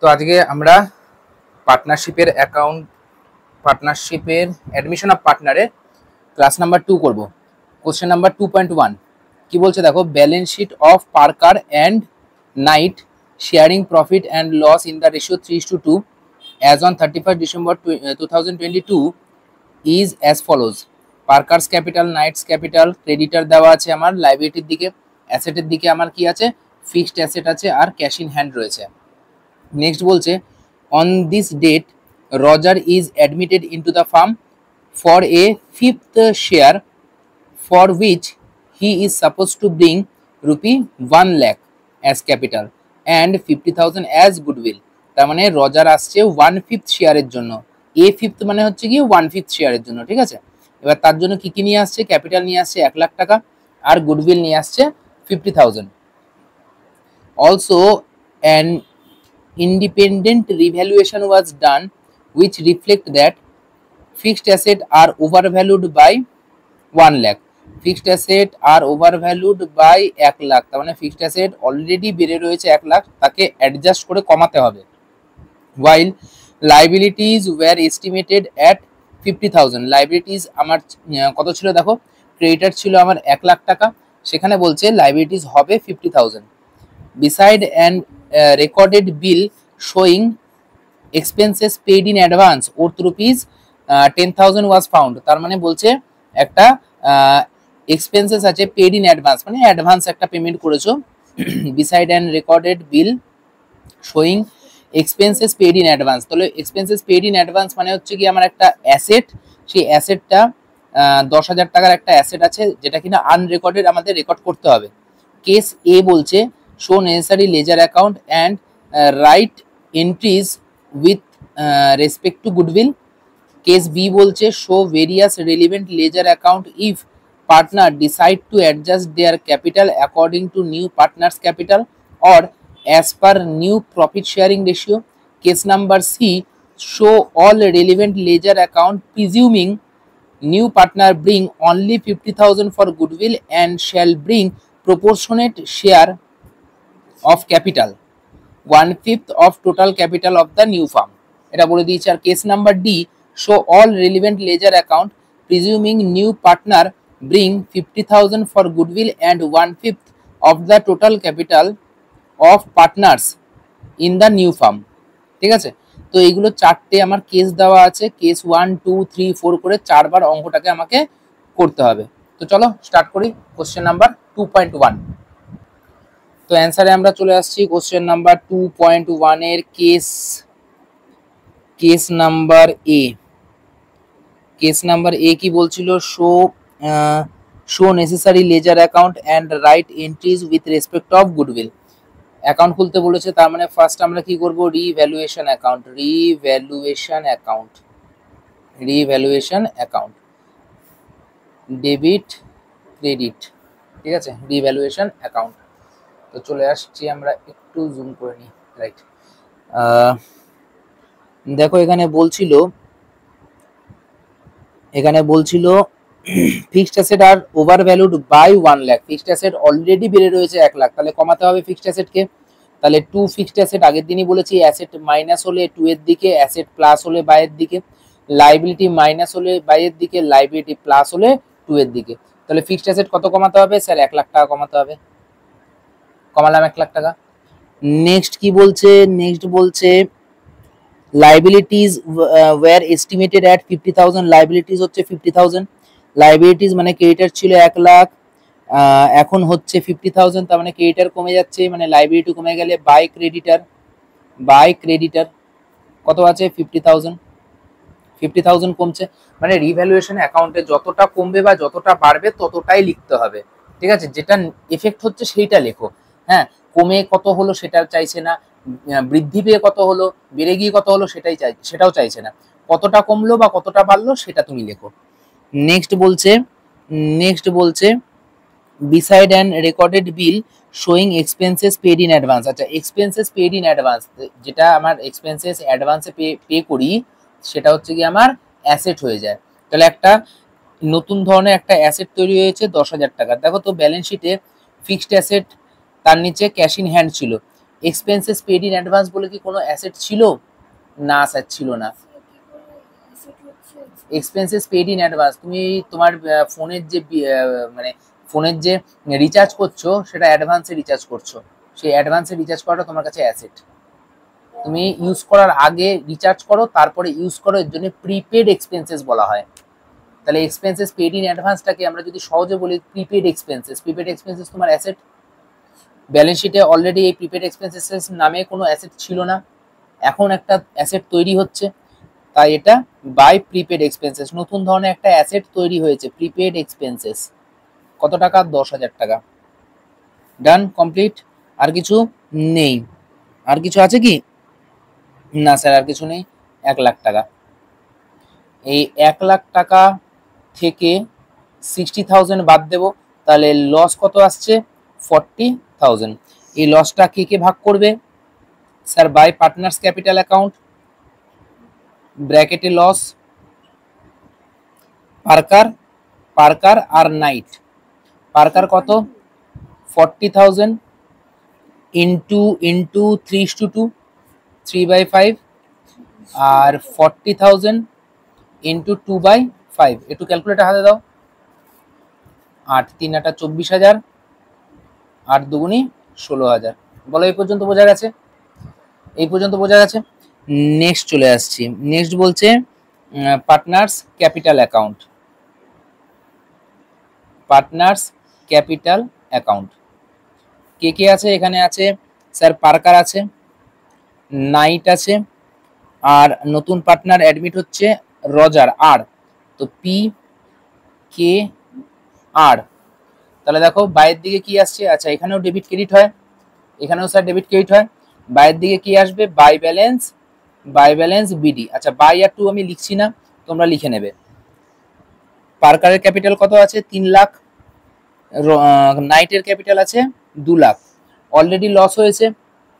তো আজকে আমরা পার্টনারশিপের অ্যাডমিশন অফ পার্টনারে ক্লাস নাম্বার 2 করব। কোশ্চেন নাম্বার 2.1 কি বলছে দেখো, balance sheet of Parker and Knight sharing profit and loss in the ratio 3:2 as on 31st December 2022 is as follows. Parker's capital, Knight's capital, creditor দেওয়া আছে আমার লাইবিলিটির দিকে, অ্যাসেটের দিকে আমার কি আছে, ফিক্সড অ্যাসেট আছে আর ক্যাশ ইন হ্যান্ড রয়েছে। নেক্সট বলছে on this date Roger is admitted into the firm for a fifth share for which he is suppose to bring ₹1 lakh as capital and 50,000 as goodwill. তার মানে Roger আসছে 1/5 শেয়ারের জন্য, এ fifth মানে হচ্ছে কি 1/5 শেয়ারের জন্য, ঠিক আছে। এবার তার জন্য কি কি নিয়ে আসছে, ক্যাপিটাল নিয়ে আসছে 1 লাখ টাকা আর গুডউইল নিয়ে আসছে 50,000। Also an independent revaluation was done which reflect that fixed asset are overvalued by 1 lakh, fixed asset are overvalued by 1 lakh। তার মানে fixed asset অলরেডি বেড়ে রয়েছে 1 লাখ, তাকে অ্যাডজাস্ট করে কমাতে হবে। while liabilities were estimated at 50,000, liabilities আমার কত ছিল দেখো, ক্রেডিটার ছিল আমার 1 লাখ টাকা, সেখানে বলছে liabilities হবে 50,000। beside and recorded bill showing expenses paid in advance worth ₹10,000 was found। তার মানে বলছে একটা এক্সপেন্সেস আছে পেড ইন অ্যাডভান্স, মানে অ্যাডভান্স একটা পেমেন্ট করেছো। beside and recorded bill showing expenses paid in advance, তাহলে এক্সপেন্সেস পেড ইন অ্যাডভান্স মানে হচ্ছে কি আমার একটা অ্যাসেট, সেই অ্যাসেটটা 10,000 টাকার একটা অ্যাসেট আছে যেটা কিনা আনরেকর্ডেড, আমাদের রেকর্ড করতে হবে। কেস এ বলছে show necessary ledger account and write entries with respect to goodwill। case B বলছে show various relevant ledger account if partner decide to adjust their capital according to new partners capital or as per new profit sharing ratio। case number C show all relevant ledger account presuming new partner bring only 50,000 for goodwill and shall bring proportionate share of capital 1/5 of total capital of the new firm, এটা বলে দিয়েছে। আর case number D show all relevant ledger account presuming new partner bring 50,000 for goodwill and 1/5 of the total capital of partners in the new firm, ঠিক আছে। তো এইগুলো চারটে আমার কেস দেওয়া আছে, কেস 1 2 3 4 করে চারবার অঙ্কটাকে আমাকে করতে হবে। তো চলো স্টার্ট করি কোশ্চেন নাম্বার 2.1। তো অ্যান্সারে আমরা চলে আসছি কোশ্চেন নাম্বার 2.1 এর case number A. Case number A কি বলছিল, show necessary laser account and right entries with respect of goodwill. Account খুলতে বলেছে, তার মানে ফার্স্ট আমরা কি করব, রিভ্যালুয়েশন অ্যাকাউন্ট ডেবিট ক্রেডিট, ঠিক আছে, রিভ্যালুয়েশন অ্যাকাউন্ট। তো চলে আসছি, আমরা একটু জুম করে নিই, রাইট। দেখো এখানে বলছিল ফিক্সড অ্যাসেট আর over valued by 1 lakh, fixed asset already বেড়ে রয়েছে 1 লাখ, তাহলে কমাতে হবে ফিক্সড অ্যাসেটকে। তাহলে 2 ফিক্সড অ্যাসেট আগের দিনই বলেছি, অ্যাসেট মাইনাস হলে 2 এর দিকে, অ্যাসেট প্লাস হলে বাইয়ের দিকে, লাইবিলিটি মাইনাস হলে বাইয়ের দিকে, লাইবিলিটি প্লাস হলে 2 এর দিকে। তাহলে ফিক্সড অ্যাসেট কত কমাতে হবে স্যার, 1 লাখ টাকা কমাতে হবে, কমালাম 1 লাখ টাকা। নেক্সট কি বলছে, নেক্সট বলছে লাইবিলিটিজ ওয়্যার এস্টিমেটেড অ্যাট 50,000, লাইবিলিটিজ হচ্ছে 50,000, লাইবিলিটিজ মানে ক্রেডিটার ছিল 1 লাখ, এখন হচ্ছে 50,000, তার মানে ক্রেডিটার কমে যাচ্ছে, মানে লাইবিলিটি কমে গেলে বাই ক্রেডিটার কত আছে 50,000 কমছে, মানে রিভ্যালুয়েশন অ্যাকাউন্টে যতটা কমবে বা যতটা বাড়বে ততটাই লিখতে হবে, ঠিক আছে। যেটা এফেক্ট হচ্ছে সেইটা লেখো, হ্যাঁ, কমে কত হলো সেটা চাইছে না, বৃদ্ধি পেয়ে কত হলো, বেড়ে গিয়ে কত হলো সেটাও চাইছে না, কতটা কমলো বা কতটা বাড়লো সেটা তুমি লেখো। নেক্সট বলছে beside and recorded bill showing expenses paid in advance. আচ্ছা, এক্সপেন্সেস পেড ইন অ্যাডভান্স, যেটা আমার এক্সপেন্সেস অ্যাডভান্সে পে করি সেটা হচ্ছে কি আমার অ্যাসেট হয়ে যায়। তাহলে একটা নতুন ধরনের একটা অ্যাসেট তৈরি হয়েছে 10,000 টাকা। দেখো তো ব্যালেন্স শিটে ফিক্সড অ্যাসেট, তার নিচে ক্যাশ ইন হ্যান্ড ছিল, এক্সপেন্সেস পেড ইন অ্যাডভান্স বলে কি কোনো অ্যাসেট ছিল? না স্যার, ছিল না। এক্সপেন্সেস পেড ইন অ্যাডভান্স, তুমি তোমার ফোনের যে মানে ফোনের যে রিচার্জ করছো সেটা অ্যাডভান্সে রিচার্জ করছো, সেই অ্যাডভান্সে রিচার্জ করাটা তোমার কাছে অ্যাসেট। তুমি ইউজ করার আগে রিচার্জ করো, তারপরে ইউজ করো, এর জন্য প্রিপেড এক্সপেন্সেস বলা হয়। তাহলে এক্সপেন্সেস পেড ইন অ্যাডভান্সটাকে আমরা যদি সহজে বলি প্রিপেড এক্সপেন্সেস, প্রিপেড এক্সপেন্সেস তোমার অ্যাসেট। ব্যালেন্স শিটে অলরেডি এই প্রিপেড এক্সপেন্সেস নামে কোনো অ্যাসেট ছিল না, এখন একটা অ্যাসেট তৈরি হচ্ছে, তাই এটা বাই প্রিপেড এক্সপেন্সেস, নতুন ধরনের একটা অ্যাসেট তৈরি হয়েছে প্রিপেড এক্সপেন্সেস। কত টাকা? 10,000 টাকা। ডান, কমপ্লিট। আর কিছু নেই? আর কিছু আছে কি? না স্যার, আর কিছু নেই। 1,00,000 টাকা। এই 1,00,000 টাকা থেকে 60,000 বাদ দেব, তাহলে লস কত আসছে? 40,000। এই লসটা কে কে ভাগ করবে? Sir by partners capital account, ব্র্যাকেটে লস, পার্কার আর নাইট। পার্কার কত? 40,000 ইন্টু 3:2, 3/5, আর 40,000 ইন্টু 2/5। একটু ক্যালকুলেটার হাতে দাও। 8 3 8 24,000, 8 2 16,000। বলো এই পর্যন্ত বোঝা গেছে? এই পর্যন্ত বোঝা গেছে। নেক্সট চলে আসছি। নেক্সট বলছে partners capital account. Partners capital account কে কে আছে এখানে? আছে স্যার পার্কার আছে, নাইট আছে, আর নতুন পার্টনার অ্যাডমিট হচ্ছে রজার আর। তো পি কে আর। তাহলে দেখো বাইরের দিকে কি আসছে? আচ্ছা, এখানেও ডেবিট ক্রেডিট হয়, এখানেও স্যার ডেবিট ক্রেডিট হয়। বাইরের দিকে কি আসবে? By balance BD. আচ্ছা, বাই আর টু আমি লিখছি না, তোমরা লিখে নেবে। পার্কারের ক্যাপিটাল কত আছে? 3 লাখ। নাইটের ক্যাপিটাল আছে 2 লাখ। অলরেডি লস হয়েছে,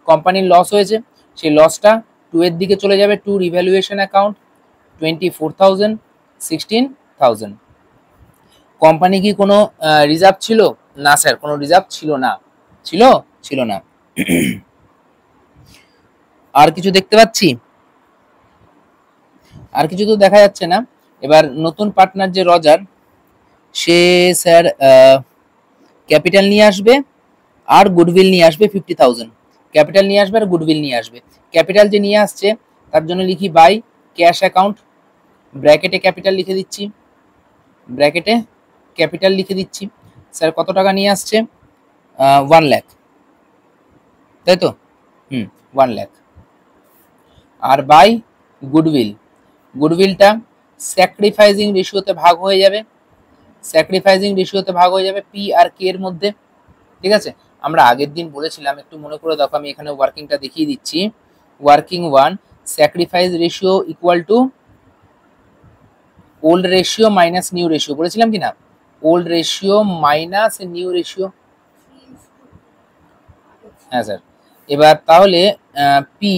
কোম্পানির লস হয়েছে, সেই লসটা 2 এর দিকে চলে যাবে, টু রিভ্যালুয়েশন অ্যাকাউন্ট, 24,000, 16,000। কোম্পানি কি কোনো রিজার্ভ ছিল? না স্যার, কোনো রিজার্ভ ছিল না। ছিল না। আর কিছু দেখতে পাচ্ছি? আর কিছু তো দেখা যাচ্ছে না। এবার নতুন পার্টনার যে রজার, সে স্যার ক্যাপিটাল নিয়ে আসবে আর গুডউইল নিয়ে আসবে 50,000। ক্যাপিটাল নিয়ে আসবে আর গুডউইল নিয়ে আসবে। ক্যাপিটাল যে নিয়ে আসছে তার জন্য লিখি বাই ক্যাশ অ্যাকাউন্ট, ব্র্যাকেটে ক্যাপিটাল লিখে দিচ্ছি, ব্র্যাকেটে ক্যাপিটাল লিখে দিচ্ছি। স্যার কত টাকা নিয়ে আসছে? 1 লাখ, তাই তো? 1 লাখ। আর বাই গুডউইলটা স্যাক্রিফাইজিং রেশিওতে ভাগ হয়ে যাবে, পি আর কে এর মধ্যে। ঠিক আছে, আমরা আগের দিন বলেছিলাম, একটু মনে করে দেখো, আমি এখানে ওয়ার্কিংটা দেখিয়ে দিচ্ছি। Working 1, sacrifice ratio equal to old ratio minus new ratio, বলেছিলাম কি না? Old ratio minus new ratio. হ্যাঁ স্যার। এবার তাহলে পি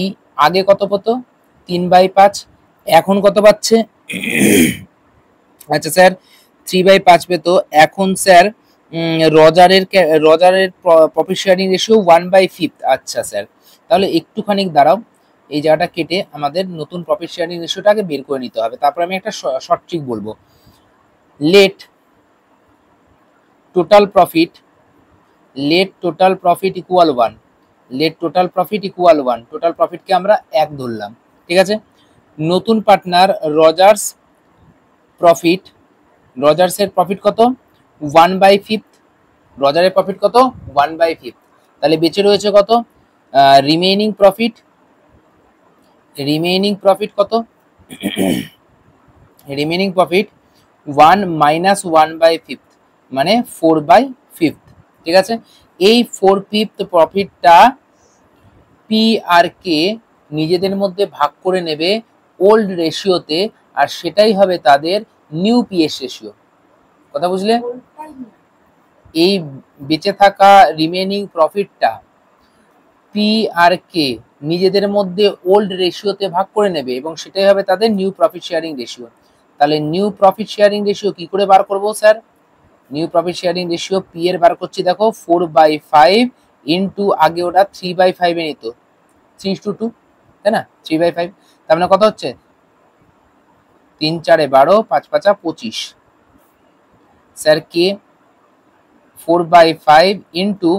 আগে কত পেতো? 3/5, এখন কত পাচ্ছে? আচ্ছা স্যার, 3/5 পেতো, এখন স্যার রজারের প্রফিট শেয়ারিং রেশিও 1/5। আচ্ছা স্যার, তাহলে একটুখানি দাঁড়াও, এই জায়গাটা কেটে আমাদের নতুন প্রফিট শেয়ারিং রেশিওটা আগে বের করে নিতে হবে, তারপর আমি একটা শর্ট ট্রিক বলবো। Let total profit equal 1। Total প্রফিটকে আমরা 1 ধরলাম, ঠিক আছে। নতুন পার্টনার রজার্সের প্রফিট কত? 1/5। রজারের প্রফিট কত? 1/5। তাহলে বেঁচে রয়েছে কত? রিমেইনিং প্রফিট কত? রিমেইনিং প্রফিট 1 মাইনাস 1/5, মানে 4/5। ঠিক আছে, এই 4/5 প্রফিটটা পি আর কে নিজেদের মধ্যে ভাগ করে নেবে ওল্ড রেশিওতে, আর সেটাই হবে তাদের নিউ পিএস রেশিও। কথা বুঝলে? এই বেঁচে থাকা রিমেইনিং প্রফিটটা পি আর কে নিজেদের মধ্যে ওল্ড রেশিওতে ভাগ করে নেবে, এবং সেটাই হবে তাদের নিউ প্রফিট শেয়ারিং রেশিও। তাহলে নিউ প্রফিট শেয়ারিং রেশিও কি করে বার করবো sir? New profit sharing ratio P এর বার করছি, দেখো 4/5 ইন্টু আগে ওরা 3/5 এ নিত, 3:2, তাই না? 3/5, তার মানে কত হচ্ছে 3 4 12, 5 5 25। স্যার কে 4/5 ইন্টু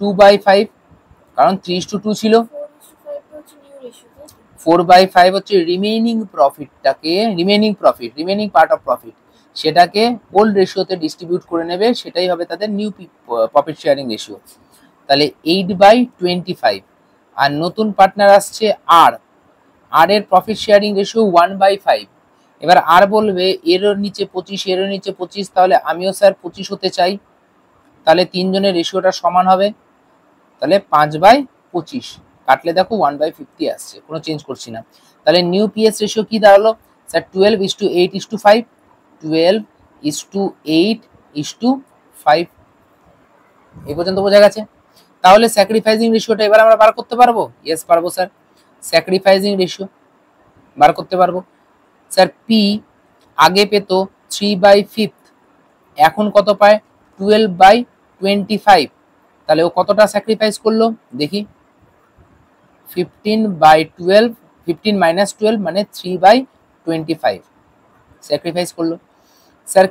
2/5, কারণ 3:2 ছিল। 4/5 হচ্ছে রিমেইনিং প্রফিটটাকে, রিমেইনিং পার্ট অফ প্রফিট, সেটাকে ওল্ড রেশিওতে ডিস্ট্রিবিউট করে নেবে, সেটাই হবে তাদের নিউ প্রফিট শেয়ারিং রেশিও। তাহলে 8/25, আর নতুন পার্টনার আসছে আর এর প্রফিট শেয়ারিং রেশিও 1/5। এবার আর বলবে এরও নিচে 25, এরও নিচে 25, তাহলে আমিও স্যার 25 হতে চাই, তাহলে তিনজনের রেশিওটা সমান হবে, তাহলে 5/25, কাটলে দেখো 1/50 আসছে, কোনো চেঞ্জ করছি না। তাহলে নিউ পিএস রেশিও কি দাঁড়ালো স্যার? 12:8:5, 12:8:5। এই পর্যন্ত বোঝা গেছে? তাহলে স্যাক্রিফাইসিং রেশিওটা এবার আমরা বার করতে পারবো? ইয়েস পারবো স্যার, স্যাক্রিফাইসিং রেশিও বার করতে পারবো। স্যার পি আগে পেত 3/5, এখন কত পায় 12/25, তাহলে ও কতটা স্যাক্রিফাইস করলো দেখি, 15/12, 15 - 12 মানে 3/25 স্যাক্রিফাইস করলো। স্যার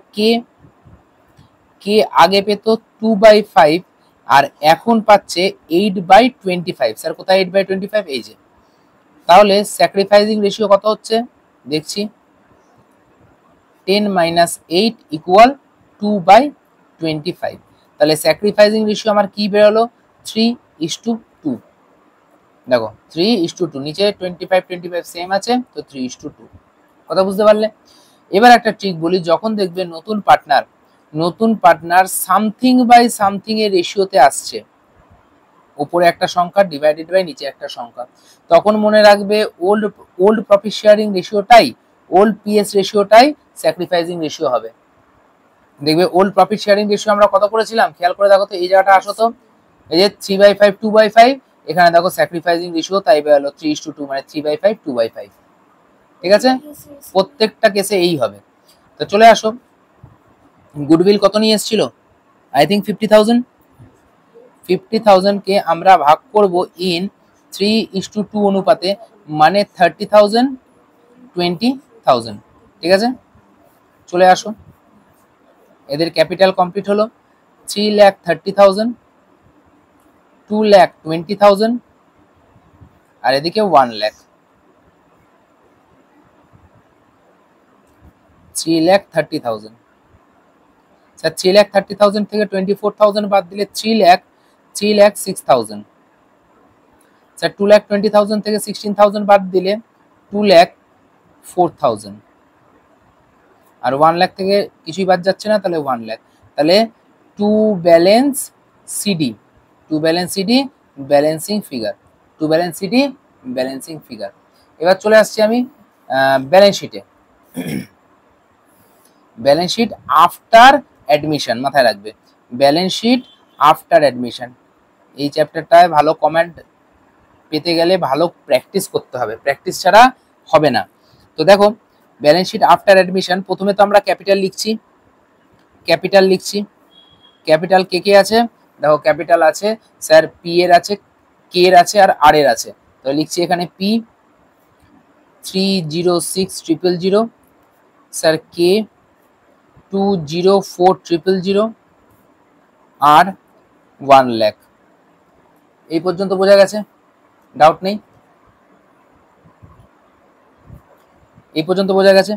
কে আগে পেত 2/5 আর এখন পাচ্ছে 8/25, স্যার কোথায় 8/25? এই যে, তাহলে স্যাক্রিফাইসিং রেশিও কত হচ্ছে দেখছি, 10 - 8 = 2/25। তাহলে স্যাক্রিফাইসিং রেশিও আমার কি বেরোলো? 3:2। দেখো 3:2, নিচে 25 সেম আছে, তো 3:2। কথা বুঝতে পারলে? এবার একটা ট্রিক বলি, যখন দেখবে নতুন পার্টনার সামথিং বাই সামথিং এর রেশিওতে আসছে, উপরে একটা সংখ্যা ডিভাইডেড বাই নিচে একটা সংখ্যা, তখন মনে রাখবে ওল্ড প্রফিট শেয়ারিং রেশিওটাই, ওল্ড পিএস রেশিওটাই স্যাক্রিফাইসিং রেশিও হবে। দেখবে ওল্ড প্রফিট শেয়ারিং রেশিও আমরা কত করেছিলাম, খেয়াল করে দেখো তো, এই জায়গাটা আসো তো, এই যে 3/5 2/5, এখানে দেখো স্যাক্রিফাইসিং রেশিও তাই বেরোলো 3:2, মানে 3/5 2/5। ঠিক আছে, প্রত্যেকটা কেসে এই হবে। তো চলে আসো, গুডউইল কত নিয়ে এসেছিল? I think 50,000। 50,000 কে আমরা ভাগ করব ইন 3:2 অনুপাতে, মানে 30,000, 20,000। ঠিক আছে, চলে আসো, এদের ক্যাপিটাল কমপ্লিট হলো, 3,30,000, 2,20,000, আর এদিকে 1,00,000, 3,30,000। স্যার 3,30,000 থেকে 24,000 বাদ দিলে 3,06,000। স্যার 2,20,000 থেকে 16,000 বাদ দিলে 2,04,000, আর 1,00,000 থেকে কিছুই বাদ যাচ্ছে না, তাহলে 1,00,000। তাহলে to balance CD, balancing figure. এবার চলে আসছি আমি ব্যালেন্স শিটে। ব্যালেন্স শিট আফটার অ্যাডমিশন, মাথায় রাখবে, ব্যালেন্স শিট আফটার অ্যাডমিশন। এই চ্যাপ্টারটায় ভালো কমেন্ট পেতে গেলে ভালো প্র্যাকটিস করতে হবে, প্র্যাকটিস ছাড়া হবে না। তো দেখো ব্যালেন্স শিট আফটার অ্যাডমিশন, প্রথমে তো আমরা ক্যাপিটাল লিখছি, ক্যাপিটাল কে আছে দেখো, ক্যাপিটাল আছে স্যার পি এর আছে, কে এর আছে, আর আর এর আছে। তো লিখছি এখানে পি 306,000, স্যার কে 204,000, আর 1,00,000। এই পর্যন্ত বোঝা গেছে? ডাউট নেই? এই পর্যন্ত বোঝা গেছে?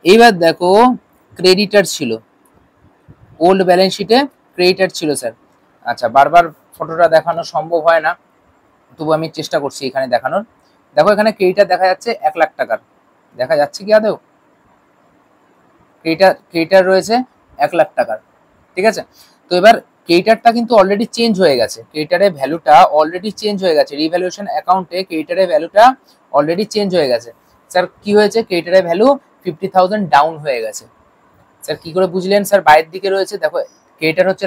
এইবার দেখো ক্রেডিটার ছিল, ওল্ড ব্যালেন্স শিটে ক্রেডিটার ছিল স্যার। আচ্ছা, বারবার ফটোটা দেখানো সম্ভব হয় না, তবু আমি চেষ্টা করছি এখানে দেখানোর। দেখো এখানে ক্রেডিটার দেখা যাচ্ছে 1,00,000 টাকার, দেখা যাচ্ছে কি আদৌ? ক্রেডিটার রয়েছে 1,00,000 টাকার। ঠিক আছে, তো এবার ক্রেডিটারটা কিন্তু অলরেডি চেঞ্জ হয়ে গেছে, ক্রেডিটারের ভ্যালুটা অলরেডি চেঞ্জ হয়ে গেছে, রিভ্যালুয়েশন অ্যাকাউন্টে ক্রেডিটারের ভ্যালুটা অলরেডি চেঞ্জ হয়ে গেছে। স্যার কি হয়েছে? ক্রেডিটারের ভ্যালু 50,000 ডাউন হয়ে গেছে। স্যার কি করে বুঝলেন? স্যার বাইরের দিকে রয়েছে, দেখো ক্রেডিটার হচ্ছে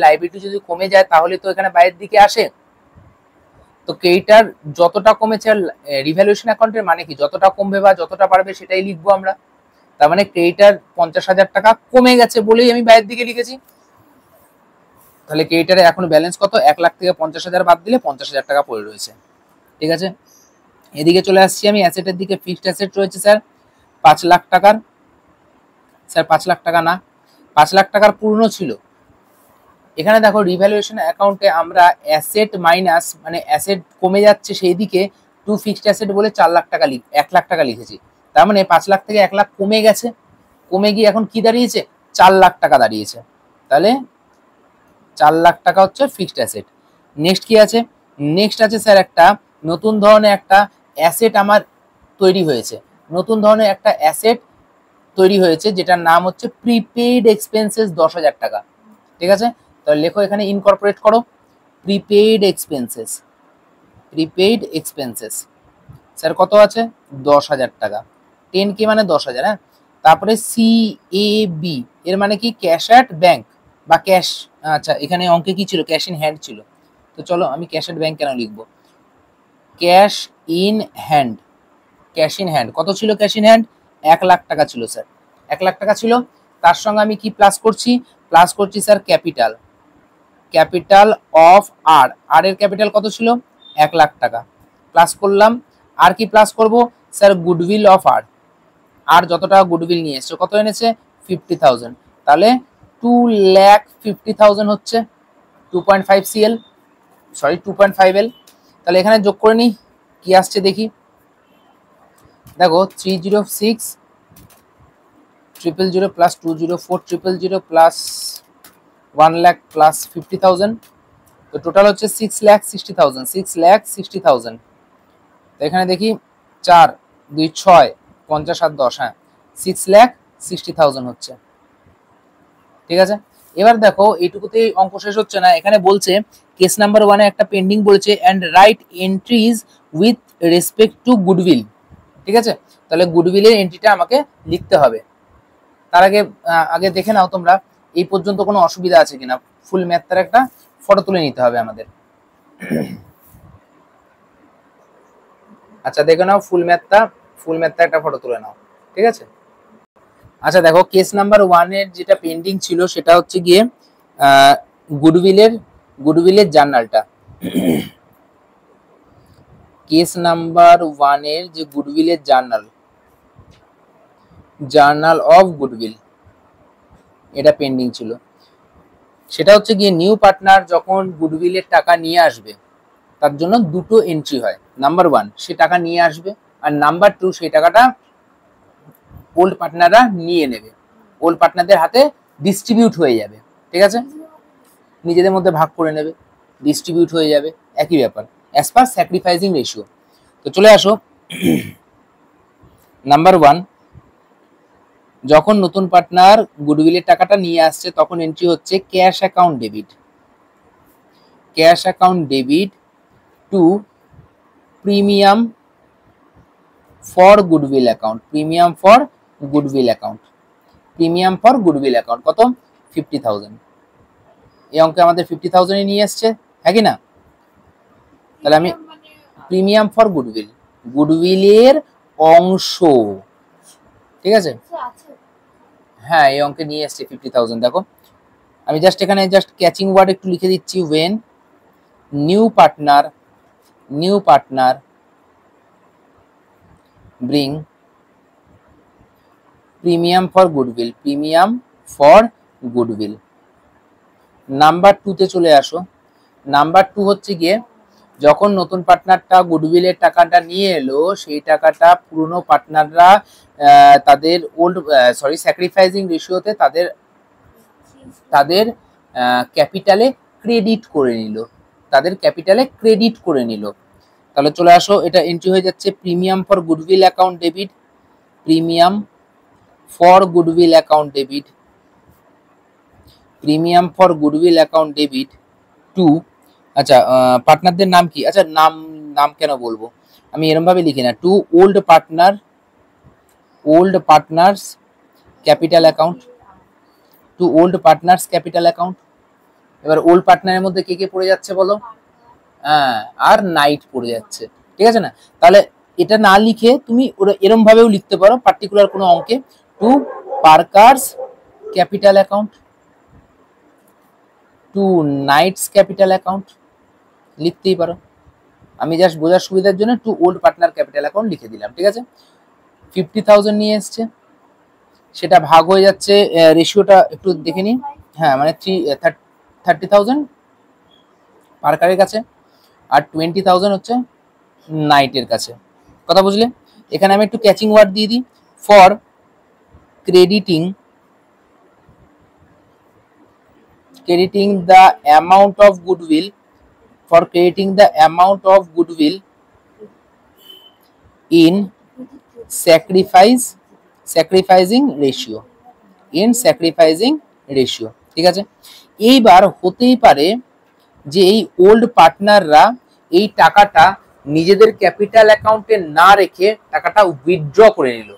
লাইবিলিটি যদি কমে যায় তাহলে তো এখানে বাইরের দিকে আসে। তো ক্রেডিটার যতটা কমেছে, রিভ্যালুয়েশন অ্যাকাউন্টের মানে কি, যতটা কমবে বা যতটা বাড়বে সেটাই লিখবো আমরা। তার মানে ক্রেডিটার 50,000 টাকা কমে গেছে বলেই আমি বাইরের দিকে লিখেছি। তাহলে ক্রেডিটারে এখন ব্যালেন্স কত, 1 লাখ থেকে 50,000 বাদ দিলে 50,000 টাকা পড়ে রয়েছে। ঠিক আছে, এদিকে চলে আসছি আমি অ্যাসেটের দিকে। ফিক্সড অ্যাসেট রয়েছে স্যার 5 লাখ টাকার। স্যার 5 লাখ টাকা না, 5 লাখ টাকার পূর্ণ ছিল। এখানে দেখো রিভ্যালুয়েশন অ্যাকাউন্টে আমরা অ্যাসেট মাইনাস মানে অ্যাসেট কমে যাচ্ছে সেই দিকে টু ফিক্সড অ্যাসেট বলে 4 লাখ টাকা 1 লাখ টাকা লিখেছি। তার মানে 5 লাখ থেকে 1 লাখ কমে গেছে, কমে গিয়ে এখন কি দাঁড়িয়েছে, 4 লাখ টাকা দাঁড়িয়েছে। তাহলে 4 লাখ টাকা হচ্ছে ফিক্সড অ্যাসেট। নেক্সট কি আছে, নেক্সট আছে স্যার একটা নতুন ধরনের একটা অ্যাসেট আমার তৈরি হয়েছে, নতুন ধরনের একটা অ্যাসেট তৈরি হয়েছে যেটার নাম হচ্ছে প্রিপেইড এক্সপেন্সেস 10,000 টাকা। ঠিক আছে, তাহলে লেখো এখানে ইনকর্পোরেট করো prepaid expenses, prepaid expenses sir কত আছে 10,000 টাকা, 10K মানে 10,000। হ্যাঁ, তারপরে CAB এর মানে কি ক্যাশ অ্যাট ব্যাংক বা ক্যাশ, আচ্ছা এখানে অঙ্কে কি ছিল, ক্যাশ ইন হ্যান্ড ছিল। তো চলো আমি ক্যাশ অ্যাট ব্যাংক কেন লিখবো, cash in hand, cash in hand কত ছিল, ক্যাশ ইন হ্যান্ড 1 লাখ টাকা ছিল স্যার, 1 লাখ টাকা ছিল। তার সঙ্গে আমি কি প্লাস করছি, প্লাস করছি স্যার ক্যাপিটাল, ক্যাপিটাল অফ আর, আর এর ক্যাপিটাল কত ছিল 1 লাখ টাকা, প্লাস করলাম। আর কি প্লাস করব স্যার গুডউইল অফ আর, আর যত টাকা গুডউইল নিয়ে এসছে কত এনেছে 50,000, তাহলে 2,50,000 হচ্ছে 2.5 CL, সরি 2.5 L। তাহলে এখানে যোগ করে নিই কি আসছে দেখি, দেখো 306,000 প্লাস 204,000 প্লাস 1 লাখ প্লাস 50,000, তো টোটাল হচ্ছে 6,60,000, 6,60,000। তো এখানে দেখি 4 2 6 50 আর 10, হ্যাঁ 6,60,000 হচ্ছে। ঠিক আছে, এবার দেখো এইটুকুতেই অঙ্ক শেষ হচ্ছে না, এখানে বলছে কেস নাম্বার 1 এ একটা পেন্ডিং বলেছে and right entries with respect to goodwill. ঠিক আছে, তাহলে গুডউইলের এন্ট্রিটা আমাকে লিখতে হবে। তার আগে আগে দেখে নাও তোমরা এই পর্যন্ত কোনো অসুবিধা আছে কিনা, ফুল ম্যাথটার একটা ফটো তুলে নিতে হবে আমাদের। আচ্ছা দেখে নাও ফুল ম্যাথটা একটা ফটো তুলে নাও। ঠিক আছে, আচ্ছা দেখো কেস নাম্বার 1 এর যেটা পেন্ডিং ছিল সেটা হচ্ছে গিয়ে গুডউইলের জার্নালটা। কেস নাম্বার 1 এর যে গুডউইলের জার্নাল অফ গুডউইল, এটা পেন্ডিং ছিল। সেটা হচ্ছে গিয়ে নিউ পার্টনার যখন গুডউইলের টাকা নিয়ে আসবে তার জন্য দুটো এন্ট্রি হয়, নাম্বার 1 সে টাকা নিয়ে আসবে, আর নাম্বার 2 সেই টাকাটা ওল্ড পার্টনাররা নিয়ে নেবে, ওল্ড পার্টনারদের হাতে ডিস্ট্রিবিউট হয়ে যাবে। ঠিক আছে, নিজেদের মধ্যে ভাগ করে নেবে, ডিস্ট্রিবিউট হয়ে যাবে, একই ব্যাপার অ্যাজ পার স্যাক্রিফাইসিং রেশিও। তো চলে আসো নাম্বার 1, যখন নতুন পার্টনার গুডউইলের টাকাটা নিয়ে আসছে তখন এন্ট্রি হচ্ছে cash account debit, cash account debit two premium for goodwill account, premium for goodwill account, premium for goodwill account কত 50,000। এই অঙ্কে আমাদের 50,000 নিয়ে আসছে, হ্যাঁ কি না? তাহলে আমি প্রিমিয়াম ফর গুডউইল, গুডউইলের অংশ। ঠিক আছে, হ্যাঁ এই অঙ্কে নিয়ে আসছে 50,000। দেখো আমি জাস্ট এখানে জাস্ট ক্যাচিং ওয়ার্ড একটু লিখে দিচ্ছি, when new partner bring premium for goodwill। Number 2 তে চলে আসো। নাম্বার 2 হচ্ছে গিয়ে যখন নতুন পার্টনারটা গুডউইলের টাকাটা নিয়ে এলো সেই টাকাটা পুরনো পার্টনাররা তাদের স্যাক্রিফাইসিং রেশিওতে তাদের ক্যাপিটালে ক্রেডিট করে নিল, তাহলে চলে আসো এটা এন্ট্রি হয়ে যাচ্ছে premium for goodwill account debit, premium for goodwill account debit two, আচ্ছা পার্টনারদের নাম কি, আচ্ছা নাম কেন বলবো, আমি এরকম ভাবে লিখি না, to old partners capital account, to old partners capital account. এবার ওল্ড পার্টনারের মধ্যে কে কে পড়ে যাচ্ছে বলো, হ্যাঁ আর নাইট পড়ে যাচ্ছে। ঠিক আছে না, তাহলে এটা না লিখে তুমি এরকম ভাবেও লিখতে পারো পার্টিকুলার কোনো অঙ্কে, to Parker's capital account, to Knight's capital account লিখতেই পারো, আমি জাস্ট বোঝার সুবিধার জন্য to old partner capital account লিখে দিলাম, ঠিক আছে। 50,000 নিয়ে এসছে, সেটা ভাগ হয়ে যাচ্ছে, রেশিওটা একটু দেখে নিই। হ্যাঁ মানে 30,000 পার্কারের কাছে আর 20,000 হচ্ছে নাইটের কাছে, কথা বুঝলে। এখানে আমি একটু ক্যাচিং ওয়ার্ড দিয়ে দিই, for ক্রেডিটিং the amount of goodwill, for crediting the amount of goodwill in sacrificing ratio, ঠিক আছে। এইবার হতেই পারে যে এই ওল্ড পার্টনাররা এই টাকাটা নিজেদের ক্যাপিটাল অ্যাকাউন্টে না রেখে টাকাটা উইথড্র করে নিল,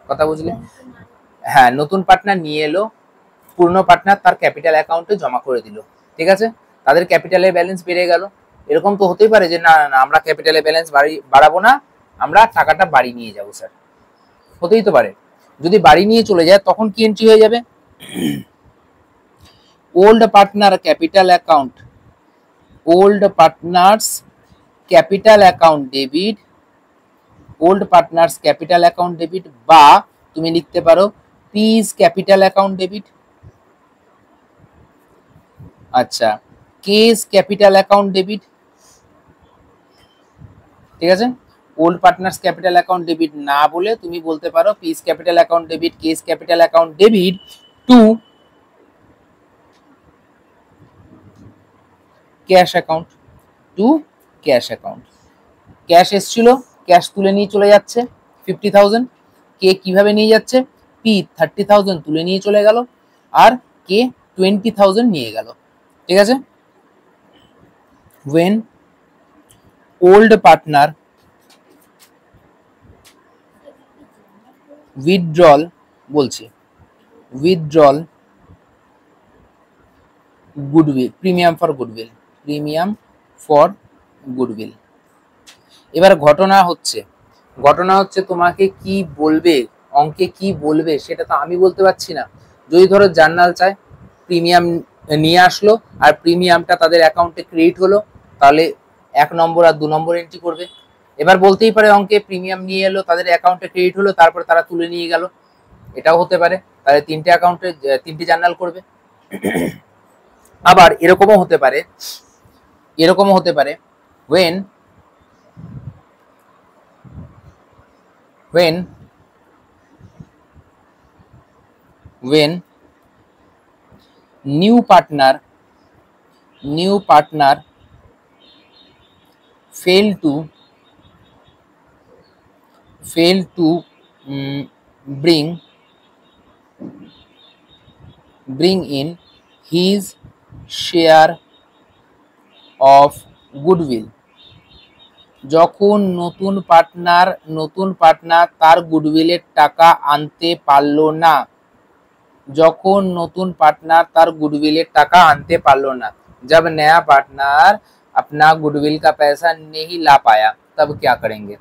কথা বুঝলে। হ্যাঁ, নতুন পার্টনার নিয়ে এলো, পুরনো পার্টনার তার ক্যাপিটাল অ্যাকাউন্টে জমা করে দিল, ঠিক আছে। তাদের ক্যাপিটালের ব্যালেন্স বেড়ে গেল। এরকম তো হতেই পারে যে না না আমরা ক্যাপিটালের ব্যালেন্স বাড়াবো না, আমরা টাকাটা বাড়ি নিয়ে যাবো স্যার, হতেই তো পারে। যদি বাড়ি নিয়ে চলে যায় তখন কি এন্ট্রি হয়ে যাবে, old partner capital account, old partners capital account debit, old partners capital account debit, বা তুমি লিখতে পারো পিস ক্যাপিটাল অ্যাকাউন্ট ডেবিট। আচ্ছা, কেস ক্যাপিটাল অ্যাকাউন্ট ডেবিট, ঠিক আছে। Old partners capital account debit না বলে তুমি বলতে পারো P's capital account debit, K's capital account debit to cash account, to cash account. Cash এসছিল, ক্যাশ তুলে নিয়ে চলে যাচ্ছে 50,000, কে কিভাবে নিয়ে যাচ্ছে, পি 30,000 তুলে নিয়ে চলে গেল আর কে 20,000 নিয়ে গেল, ঠিক আছে। when old partner withdrawal বলছি, withdrawal goodwill, premium for goodwill, premium for goodwill। এবার ঘটনা হচ্ছে তোমাকে কি বলবে, অঙ্কে কি বলবে সেটা তো আমি বলতে পারছি না। যদি ধরো জার্নাল চায়, প্রিমিয়াম নিয়ে আসলো আর প্রিমিয়ামটা তাদের অ্যাকাউন্টে ক্রেডিট হলো, তাহলে 1 নম্বর আর 2 নম্বর এন্ট্রি করবে। এবার বলতেই পারে অঙ্কে প্রিমিয়াম নিয়ে এলো, তাদের অ্যাকাউন্টে ক্রেডিট হলো, তারপর তারা তুলে নিয়ে গেল, এটাও হতে পারে, তাহলে 3টে অ্যাকাউন্টে 3টে জার্নাল করবে। আবার এরকমও হতে পারে when new partner fail to bring in his share of goodwill, যখন নতুন পার্টনার তার গুডউইলের টাকা আনতে পারলো না, যখন নতুন পার্টনার তার গুডউইলের টাকা আনতে পারলো না, जब नया पार्टनर अपना गुडविल का पैसा नहीं ला पाया तब क्या करेंगे,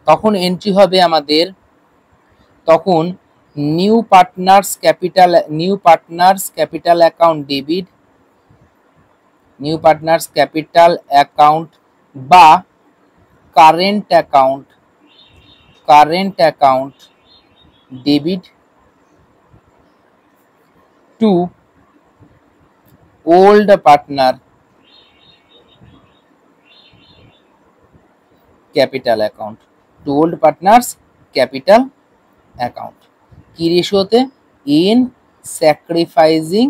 তখন এন্ট্রি হবে আমাদের, তখন new partners capital account debit, new partners capital account বা current account debit to old partner capital account, to old partners capital account. কি রেশিওতে, ইন স্যাক্রিফাইজিং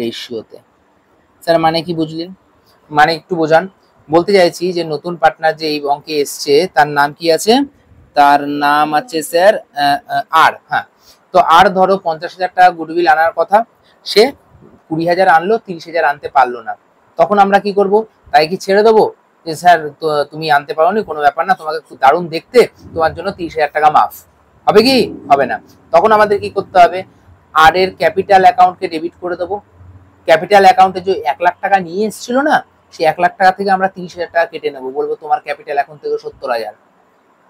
রেশিওতে। স্যার মানে কি বুঝলেন, মানে একটু বোঝান। বলতে চাইছি যে নতুন পার্টনার যে এই অঙ্কে এসছে তার নাম কি আছে, তার নাম আছে স্যার আর। হ্যাঁ, তো আর ধরো 50,000 টাকা গুডউইল আনার কথা, সে 20,000 আনলো, 30,000 আনতে পারলো না, তখন আমরা কি করব, তাই কি ছেড়ে দেবো যে স্যার তুমি আনতে পারোনি, কোনো ব্যাপার না, তোমাকে খুব দারুণ দেখতে, তোমার জন্য 30,000 টাকা মাফ, হবে কি হবে না। তখন আমাদের কি করতে হবে, আর এর ক্যাপিটাল অ্যাকাউন্টকে ডেবিট করে দেবো। ক্যাপিটাল অ্যাকাউন্টে যে 1 লাখ টাকা নিয়ে এসেছিল না, সেই 1 লাখ টাকা থেকে আমরা 30,000 টাকা কেটে নেবো, বলবো তোমার ক্যাপিটাল অ্যাকাউন্ট থেকে 70,000।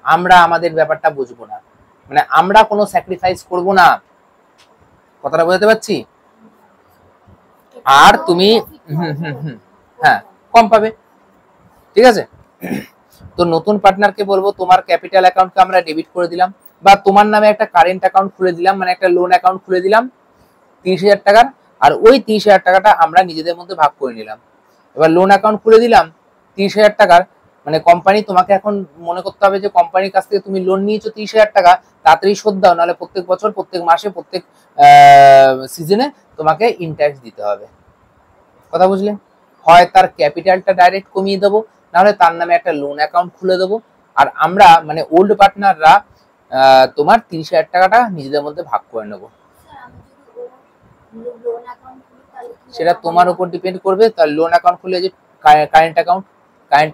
আমরা আমাদের ব্যাপারটা বুঝবো না, মানে আমরা কোনো স্যাক্রিফাইস করব না, কথাটা বোঝাতে পারছি। আর তুমি হ্যাঁ কম পাবে, ঠিক আছে। তো নতুন পার্টনারকে বলবো তোমার ক্যাপিটাল অ্যাকাউন্টকে আমরা ডেবিট করে দিলাম, বা তোমার নামে একটা কারেন্ট অ্যাকাউন্ট খুলে দিলাম, মানে একটা লোন অ্যাকাউন্ট খুলে দিলাম 30,000 টাকার, আর ওই 30,000 টাকাটা আমরা নিজেদের মধ্যে ভাগ করে নিলাম। এবার লোন অ্যাকাউন্ট খুলে দিলাম 30,000 টাকার, মানে কোম্পানি তোমাকে এখন মনে করতে হবে যে কোম্পানির কাছ থেকে তুমি লোন নিয়েছো 30,000 টাকা, তাড়াতাড়ি শোধ দাও, নাহলে প্রত্যেক বছর, প্রত্যেক মাসে, প্রত্যেক সিজনে তোমাকে ইন্টারেস্ট দিতে হবে। কথা বুঝলে? হয় তার ক্যাপিটালটা ডাইরেক্ট কমিয়ে দেবো, নাহলে তার নামে একটা লোন অ্যাকাউন্ট খুলে দেবো, আর আমরা মানে ওল্ড পার্টনাররা তোমার 30,000 টাকাটা নিজেদের মধ্যে ভাগ করে নেবো। সেটা তোমার উপর ডিপেন্ড করবে। তার লোন অ্যাকাউন্ট খুলে যে কারেন্ট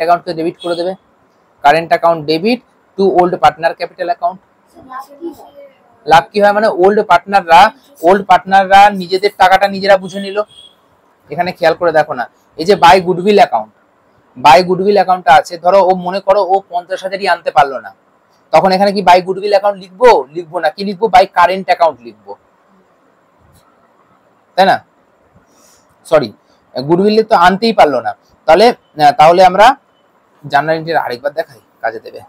অ্যাকাউন্টকে ডেবিট করে দেবে, current account debit to old partner capital account. লাভ কি হয়, মানে ওল্ড পার্টনাররা নিজেদের টাকাটা নিজেরা বুঝে নিল। এখানে খেয়াল করে দেখো না, এই যে বাই গুডউইল অ্যাকাউন্টটা আছে, ধরো ও মনে করো ও 50,000ই আনতে পারলো না, তখন এখানে কি বাই গুডউইল অ্যাকাউন্ট লিখবো না, কি লিখবো, বাই কারেন্ট অ্যাকাউন্ট লিখবো, তাই না? সরি, গুডউইল তো আনতেই পারলো না, তাহলে আমরা জার্নাল এন্ট্রি আরেকবার দেখাই, কাজে দেবে।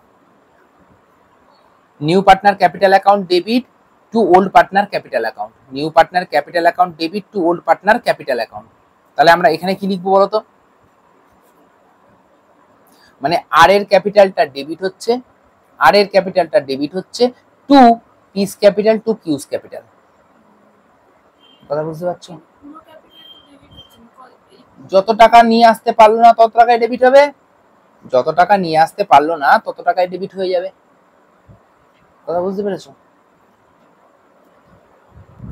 New partner capital account debit to old partner capital account, new partner capital account debit to old partner capital account. তাহলে আমরা এখানে কি লিখবো বলতো, মানে আর এর ক্যাপিটালটা ডেবিট হচ্ছে to P's capital to Q's capital. কথা বুঝতে পারছো? যত টাকা নিয়ে আসতে পারলো না তত টাকায় ডেবিট হবে, যত টাকা নিয়ে আসতে পারলো না তত টাকায় ডেবিট হয়ে যাবে। কথা বুঝতে পেরেছো?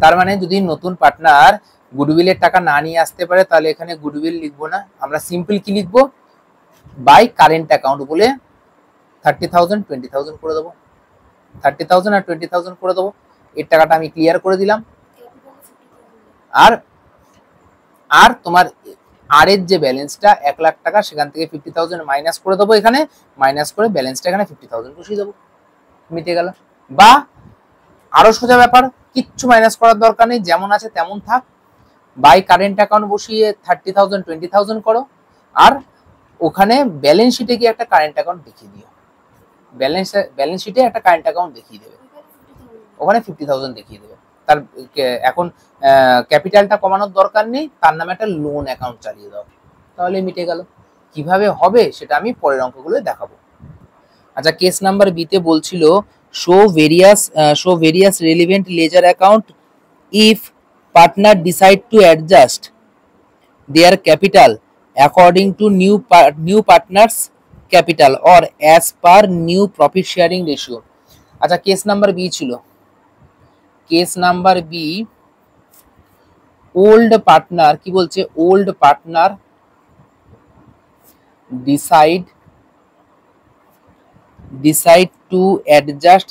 তার মানে যদি নতুন পার্টনার গুডউইলের টাকা না নিয়ে আসতে পারে, তাহলে এখানে গুডউইল লিখবো না, আমরা সিম্পল কি লিখবো, বাই কারেন্ট অ্যাকাউন্ট বলে 30,000 20,000 করে দেবো, 30,000 আর 20,000 করে দেবো। এর টাকাটা আমি ক্লিয়ার করে দিলাম। আর তোমার আর এর যে ব্যালেন্সটা 1,00,000 টাকা, সেখান থেকে 50,000 মাইনাস করে দেবো, এখানে মাইনাস করে ব্যালেন্সটা এখানে 50,000 বসিয়ে দেবো, মিটে গেল। বা আরো সোজা ব্যাপার, কিচ্ছু মাইনাস করার দরকার নেই, যেমন আছে তেমন থাক, বাই কারেন্ট অ্যাকাউন্ট বসিয়ে 30,000 20,000 করো, আর ওখানে ব্যালেন্স শিটে গিয়ে একটা কারেন্ট অ্যাকাউন্ট দেখিয়ে দিও, ব্যালেন্স শিটে একটা কারেন্ট অ্যাকাউন্ট দেখিয়ে দেবে, ওখানে 50,000 দেখিয়ে দেবে। তার এখন ক্যাপিটালটা কমানোর দরকার নেই, তার নামে একটা লোন অ্যাকাউন্ট চালিয়ে দাও, তাহলে মিটে গেল। কিভাবে হবে সেটা আমি পরের অঙ্কগুলো দেখাবো। আচ্ছা, কেস নাম্বার বি তে বলছিল show various relevant ledger account if partner decide to adjust their capital according to new partners capital or as per new profit sharing ratio. আচ্ছা, কেস নাম্বার বি ছিল, case number B old partner, কি বলছে, old partner decide to adjust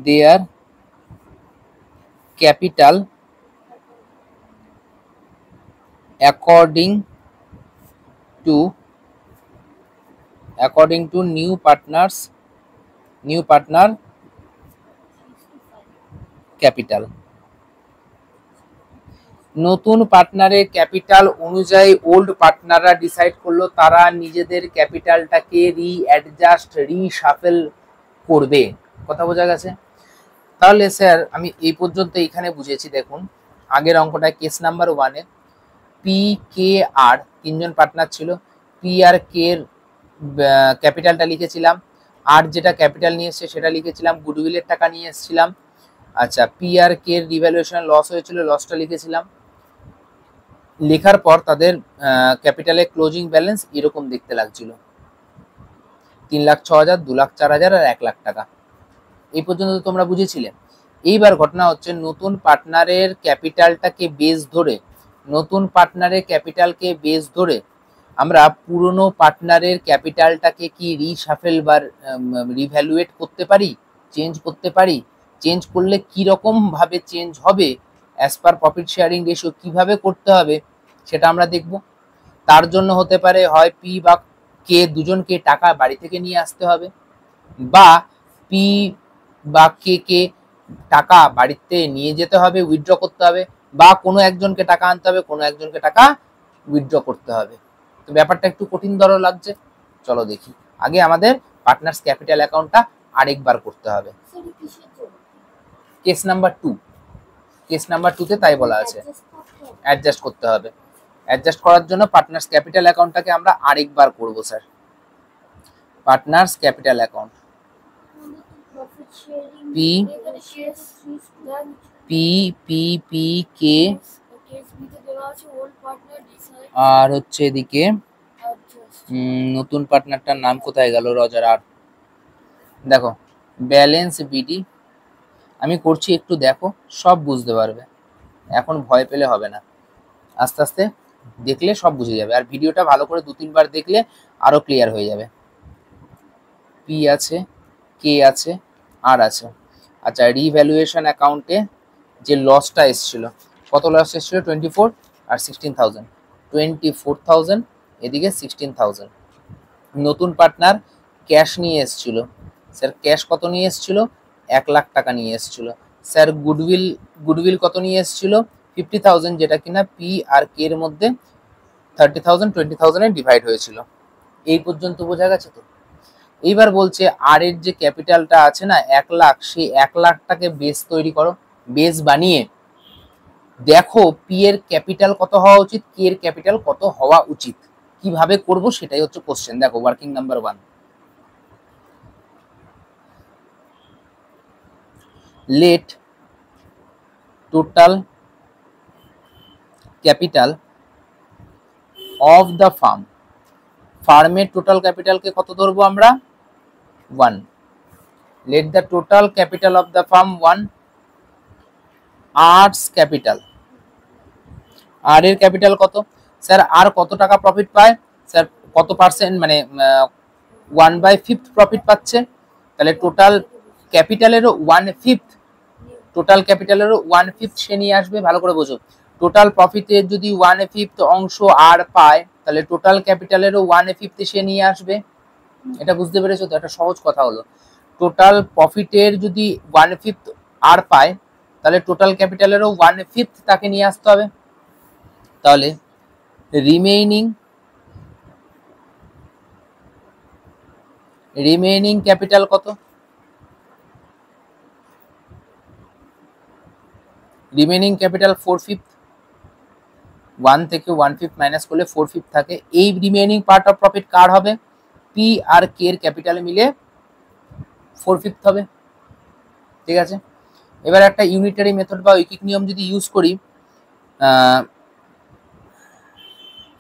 their capital according to new partner capital। নতুন পার্টনারের capital অনুযায়ী old পার্টনাররা decide করলো তারা নিজেদের ক্যাপিটালটাকে রিশাফেল করবে। কথা বোঝা গেছে? তাহলে স্যার আমি এই পর্যন্ত এখানে বুঝেছি। দেখুন, আগের অঙ্কটা কেস নাম্বার 1-এ পি কে আর তিনজন পার্টনার ছিল, পি আর কে এর ক্যাপিটালটা লিখেছিলাম, আর যেটা ক্যাপিটাল নিয়ে এসছে সেটা লিখেছিলাম, গুডউইলের টাকা নিয়ে এসেছিলাম। আচ্ছা, পি আর কে এর রিভ্যালুয়েশন লস হয়েছিল, লসটা লিখেছিলাম। লেখার পর তাদের ক্যাপিটালের ক্লোজিং ব্যালেন্স এরকম দেখতে লাগছিল, 3,06,000, 2,04,000 আর 1,00,000 টাকা। এই পর্যন্ত তোমরা বুঝেছিলে। এইবার ঘটনা হচ্ছে নতুন পার্টনারের ক্যাপিটালটাকে বেস ধরে আমরা পুরনো পার্টনারের ক্যাপিটালটাকে কি রিশাফেল বা রিভ্যালুয়েট করতে পারি, চেঞ্জ করতে পারি। চেঞ্জ করলে কি রকম ভাবে চেঞ্জ হবে, as per profit sharing ratio কিভাবে করতে হবে সেটা আমরা দেখব। তার জন্য হতে পারে হয় পি বা কে দুজনকে টাকা বাড়ি থেকে নিয়ে আসতে হবে, বা পি বা কে টাকা বাড়িতে নিয়ে যেতে হবে, উইথড্র করতে হবে, বা কোনো একজনকে টাকা আনতে হবে, কোনো একজনকে টাকা উইথড্র করতে হবে। তো ব্যাপারটা একটু কঠিন ধরো লাগছে, চলো দেখি। আগে আমাদের পার্টনার্স ক্যাপিটাল অ্যাকাউন্টটা আরেকবার করতে হবে। কেস নাম্বার 2, কেস নাম্বার 2 তে তাই বলা আছে, অ্যাডজাস্ট করতে হবে। অ্যাডজাস্ট করার জন্য পার্টনার্স ক্যাপিটাল অ্যাকাউন্টটাকে আমরা আরেকবার করব sir. Partners capital account P P P P কে, আর হচ্ছে এদিকে নতুন পার্টনারটার নাম কোথায় গেল, রজার। আর দেখো ব্যালেন্স বিডি আমি করছি, একটু দেখো, সব বুঝতে পারবে, এখন ভয় পেলে হবে না, আস্তে আস্তে দেখলে সব বুঝে যাবে, আর ভিডিওটা ভালো করে 2-3 বার দেখলে আরো ক্লিয়ার হয়ে যাবে। পি আছে, কে আছে, আর আছে। আচ্ছা, রিভ্যালুয়েশন অ্যাকাউন্টে যে লসটা এসেছিল, কত লস এসেছিল, 24 আর 16,000, 24,000, এদিকে 16,000। নতুন পার্টনার ক্যাশ নিয়ে এসেছিল, স্যার ক্যাশ কত নিয়ে এসেছিল, 1 লাখ টাকা নিয়ে এসেছিল। স্যার গুডউইল কত নিয়ে এসেছিল, 50,000, যেটা কিনা পি আর কে এর মধ্যে 30,000 20,000 এ ডিভাইড হয়েছিল। এই পর্যন্ত বোঝা গেছে তো। এইবার বলছে আর এর যে ক্যাপিটালটা আছে না 1 লাখ, সেই 1 লাখটাকে বেস তৈরি করো, বেস বানিয়ে দেখো পি এর ক্যাপিটাল কত হওয়া উচিত, কে এর ক্যাপিটাল কত হওয়া উচিত। কিভাবে করব সেটাই হচ্ছে কোশ্চেন। দেখো working number 1, let total capital of the firm, ফার্মের টোটাল ক্যাপিটালকে কত ধরবো আমরা, 1। Let the total capital of the firm 1, আর্টস ক্যাপিটাল, আর এর ক্যাপিটাল কত, স্যার আর কত টাকা প্রফিট পায়, স্যার কত পার্সেন্ট, মানে 1/5 প্রফিট পাচ্ছে, তাহলে টোটাল ক্যাপিটালেরও 1/5, টোটাল ক্যাপিটালেরও 1/5 সে নিয়ে আসবে। ভালো করে বোঝো, টোটাল প্রফিটের যদি 1/5 অংশ আর পায়, তাহলে টোটাল ক্যাপিটালেরও 1/5 সে নিয়ে আসবে। এটা বুঝতে পেরেছো তো, একটা সহজ কথা হলো। টোটাল প্রফিটের যদি 1/5 আর পায়, তাহলে টোটাল ক্যাপিটালেরও 1/5 তাকে নিয়ে আসতে হবে। তাহলে রিমেইনিং ক্যাপিটাল কত, রিমেইনিং ক্যাপিটাল 4/5, 1 থেকে 1/5 মাইনাস করলে 4/5 থাকে। এই রিমেইনিং পার্ট অফ প্রফিট কার হবে, পি আর কে এর ক্যাপিটাল মিলে 4/5 হবে। ঠিক আছে, এবার একটা ইউনিটারি মেথড বা ঐকিক নিয়ম যদি ইউজ করি,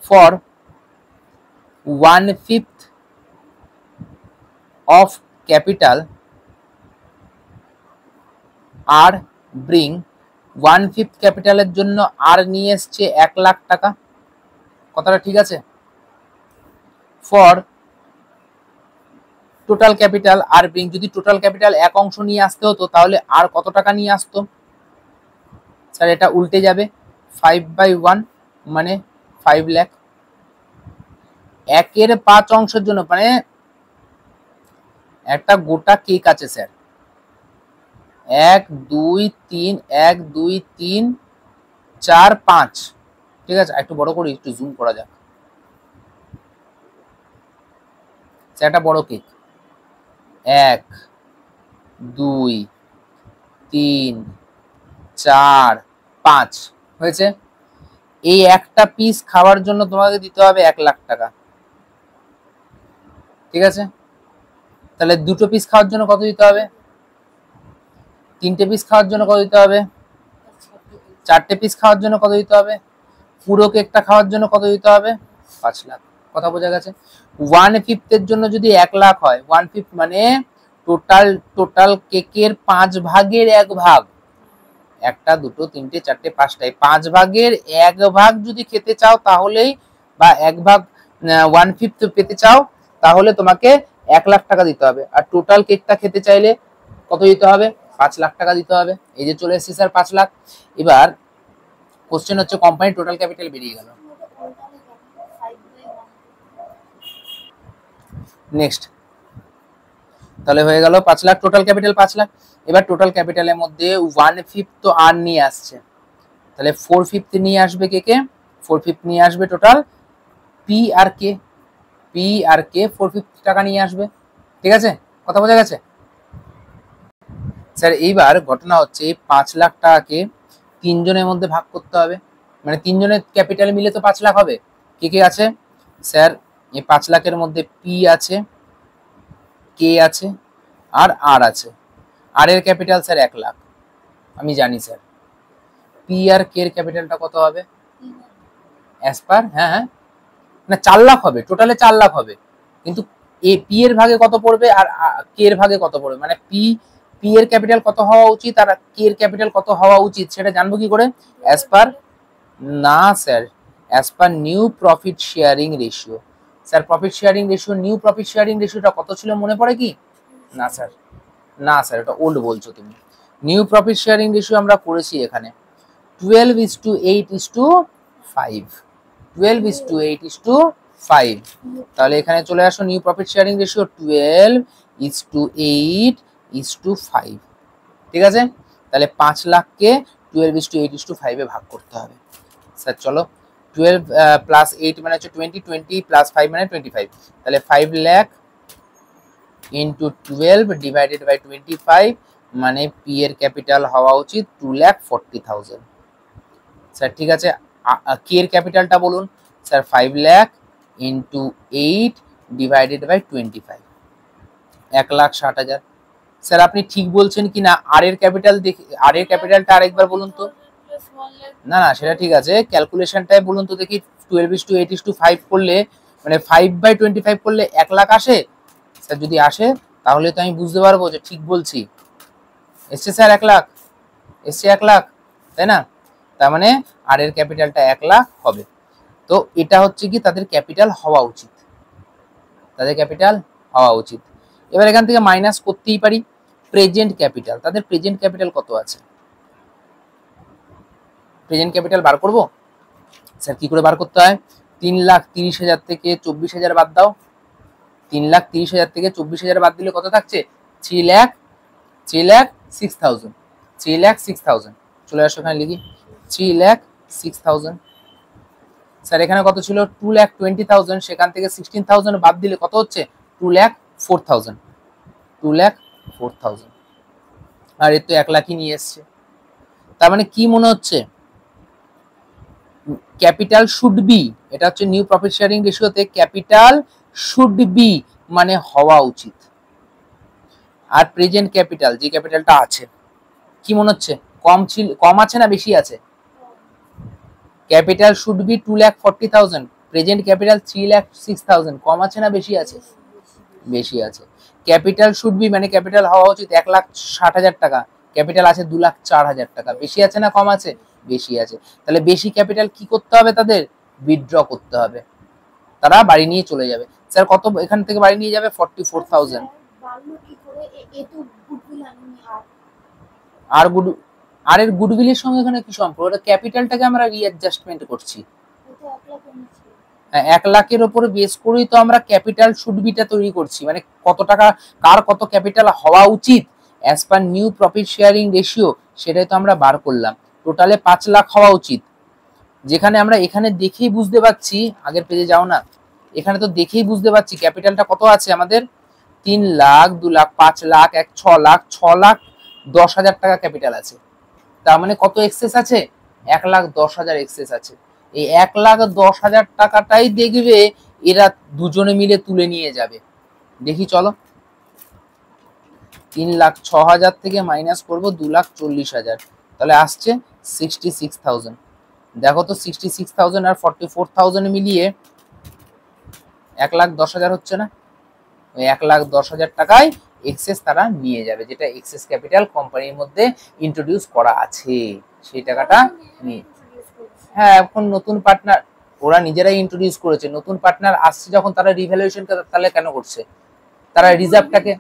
for 1/5 of capital R bring, 1/5 ক্যাপিটালের জন্য আর নিয়ে এসছে 1 লাখ টাকা, কথাটা ঠিক আছে। For total capital R bring, যদি টোটাল ক্যাপিটাল এক অংশ নিয়ে আসতে হতো তাহলে আর কত টাকা নিয়ে আসতো, স্যার এটা উল্টে যাবে, 5/1 মানে 5 লাখ। 1 এর 5 অংশের জন্য, মানে একটা গোটা কেক আছে স্যার, 1 2 3 1 2 3 4 5, ঠিক আছে, একটু বড় করি, একটু জুম করা যাক। একটা বড় কেক, 1 2 3 4 5 হয়েছে। এই একটা পিস খাওয়ার জন্য তোমাকে দিতে হবে 1 লাখ টাকা, ঠিক আছে। তাহলে দুটো পিস খাওয়ার জন্য কত দিতে হবে, 3টে পিস খাওয়ার জন্য কত দিতে হবে, 4টে পিস খাওয়ার জন্য কত দিতে হবে, পুরো কেকটা খাওয়ার জন্য কত দিতে হবে, 5 লাখ। কথা বোঝা গেছে। 1/5 এর জন্য যদি 1 লাখ হয়, 1/5 মানে টোটাল কেকের 5 ভাগের 1 ভাগ, 1টা 2টো 3টে 4টে 5টায় 5 ভাগের 1 ভাগ যদি খেতে চাও তাহলেই, বা 1 ভাগ 1/5 পেতে চাও, তাহলে তোমাকে 1 লাখ টাকা দিতে হবে। আর টোটাল কেকটা খেতে চাইলে কত দিতে হবে, 5 লাখ টাকা দিতে হবে। এই যে চলে এসেছে স্যার 5 লাখ। এবার কোশ্চেন হচ্ছে কোম্পানির টোটাল ক্যাপিটাল বেরিয়ে গেল। নেক্সট, তাহলে হয়ে গেল 5 লাখ, টোটাল ক্যাপিটাল 5 লাখ। এবার টোটাল ক্যাপিটালের মধ্যে 1/5 তো আর নিয়ে আসছে, তাহলে 4/5 নিয়ে আসবে কে কে, 4/5 নিয়ে আসবে টোটাল পি আর কে, 4/5 টাকা নিয়ে আসবে। ঠিক আছে, কথা বোঝা গেছে স্যার? এইবার ঘটনা হচ্ছে 5 লাখ টাকাকে 3 জনের মধ্যে ভাগ করতে হবে, মানে 3 জনের ক্যাপিটাল মিলে তো 5 লাখ হবে। কে কে আছে স্যার? এই 5 লাখের মধ্যে পি আছে, কে আছে, আর আছে। আর এর ক্যাপিটাল স্যার 1 লাখ, আমি জানি স্যার। পি আর কে এর ক্যাপিটালটা কত হবে অ্যাজ পার? হ্যাঁ হ্যাঁ, না 4 লাখ হবে, টোটালে 4 লাখ হবে, কিন্তু এ পি এর ভাগে কত পড়বে আর কে এর ভাগে কত পড়বে, মানে পি এর ক্যাপিটাল কত হওয়া উচিত আর কে এর ক্যাপিটাল কত হওয়া উচিত সেটা জানবো কি করে? অ্যাজ পার, না sir, as per new profit sharing ratio. Sir profit sharing ratio, new profit sharing রেশিওটা কত ছিল মনে পড়ে কি? না স্যার, না স্যার, এটা ওল্ড বলছো তুমি। নিউ প্রফিট শেয়ারিং রেশিও আমরা করেছি এখানে 12:8:5, 12:8:5। তাহলে এখানে চলে আসো, নিউ প্রফিট শেয়ারিং রেশিও 12:8:5। ঠিক আছে, তাহলে 5 লাখকে 12:8:5 এ ভাগ করতে হবে। স্যার চলো, 12 প্লাস 8 মানে হচ্ছে 20, 20 প্লাস 5 মানে 25, তাহলে 5 লাখ ইন্টু 12 ডিভাইডেড বাই 25, মানে পি এর ক্যাপিটাল হওয়া উচিত 2,40,000। স্যার ঠিক আছে, কে এর ক্যাপিটালটা বলুন sir? 5 lakh into 8 divided by 25, 1,60,000। Sir আপনি ঠিক বলছেন কি না? আর এর ক্যাপিটাল দেখি, আর এর ক্যাপিটালটা আরেকবার বলুন তো। না না, সেটা ঠিক আছে, ক্যালকুলেশনটাই বলুন তো দেখি। 12:8:5 করলে মানে 5/25 করলে 1 লাখ আসে স্যার? যদি আসে তাহলে তো আমি বুঝতে পারবো যে ঠিক বলছি। এসছে স্যার 1 লাখ, এসছে 1 লাখ, তাই না? তার মানে আর এর ক্যাপিটালটা 1 লাখ হবে। তো এটা হচ্ছে কি তাদের ক্যাপিটাল হওয়া উচিত, তাদের ক্যাপিটাল হওয়া উচিত। এবার এখান থেকে মাইনাস করতেই পারি প্রেজেন্ট ক্যাপিটাল। তাদের প্রেজেন্ট ক্যাপিটাল কত আছে? প্রেজেন্ট ক্যাপিটাল বার করব স্যার। কি করে বার করতে হয়? 3,30,000 থেকে 24,000 বাদ দাও। 3,30,000 থেকে 24,000 বাদ দিলে কত থাকছে? 3,06,000, 3,06,000। চলে আসো, এখানে লিখি 3,06,000। স্যার এখানে কত ছিল? 2,20,000, সেখান থেকে 16,000 বাদ দিলে কত হচ্ছে? 2,04,000, 2,04,000। আর এর তো 1 লাখই নিয়ে এসছে। তার মানে কি মনে হচ্ছে? ক্যাপিটাল শুড বি, এটা হচ্ছে নিউ প্রফিট শেয়ারিং রেশিওতে ক্যাপিটাল শুড বি মানে হওয়া উচিত। আর প্রেজেন্ট ক্যাপিটাল, যে ক্যাপিটালটা আছে, কি মনে হচ্ছে? কম ছিল, কম আছে না বেশি আছে? Capital should B 2,40,000, present capital 3,06,000, কম আছে না বেশি আছে? বেশি আছে। ক্যাপিটাল শুড বি মানে ক্যাপিটাল হওয়া উচিত 1,60,000 টাকা, ক্যাপিটাল আছে 2,04,000 টাকা, বেশি আছে না কম আছে? বেশি আছে। তাহলে বেশি ক্যাপিটাল কি করতে হবে? তাদের উইথড্র করতে হবে, তারা বাড়ি নিয়ে চলে যাবে। স্যার কত এখান থেকে বাড়ি নিয়ে যাবে? 44,000। আর আর এর গুডউইলের সঙ্গে এখানে কি সম্পর্ক? ওটা ক্যাপিটালটাকে আমরা রিঅ্যাডজাস্টমেন্ট করছি। হ্যাঁ, 1 লাখের উপরে বেস করেই তো আমরা ক্যাপিটাল শুড বিটা তৈরি করছি, মানে কত টাকা কার কত ক্যাপিটাল হওয়া উচিত as per new profit sharing ratio, সেটাই তো আমরা বার করলাম। টোটালে 5 লাখ হওয়া উচিত, যেখানে আমরা এখানে দেখেই বুঝতে পারছি, আগের পেজে যাও না, এখানে তো দেখেই বুঝতে পারছি ক্যাপিটালটা কত আছে আমাদের? 3 লাখ, 2 লাখ, 5 লাখ, 6 লাখ, 6,10,000 টাকা ক্যাপিটাল আছে। তার মানে কত এক্সেস আছে? 1,10,000 এক্সেস আছে। এই 1,10,000 টাকাটাই দেখবে এরা দুজনে মিলে তুলে নিয়ে যাবে। দেখি চলো, 3,06,000 থেকে মাইনাস করবো 2,40,000, তাহলে আসছে 66,000। দেখো তো 66,000 আর 44,000 মিলিয়ে 1,10,000 হচ্ছে না? ওই 1,10,000 টাকায় এক্সেস তারা নিয়ে যাবে, যেটা এক্সেস ক্যাপিটাল কোম্পানির মধ্যে ইন্ট্রোডিউস করা আছে, সেই টাকাটা নিয়ে। হ্যাঁ, এখন নতুন পার্টনার ওরা নিজেরাই ইন্ট্রোডিউস করেছে, নতুন পার্টনার আসছে যখন তারা রিভ্যালুয়েশন তাহলে কেন করছে? তারা রিজার্ভটাকে,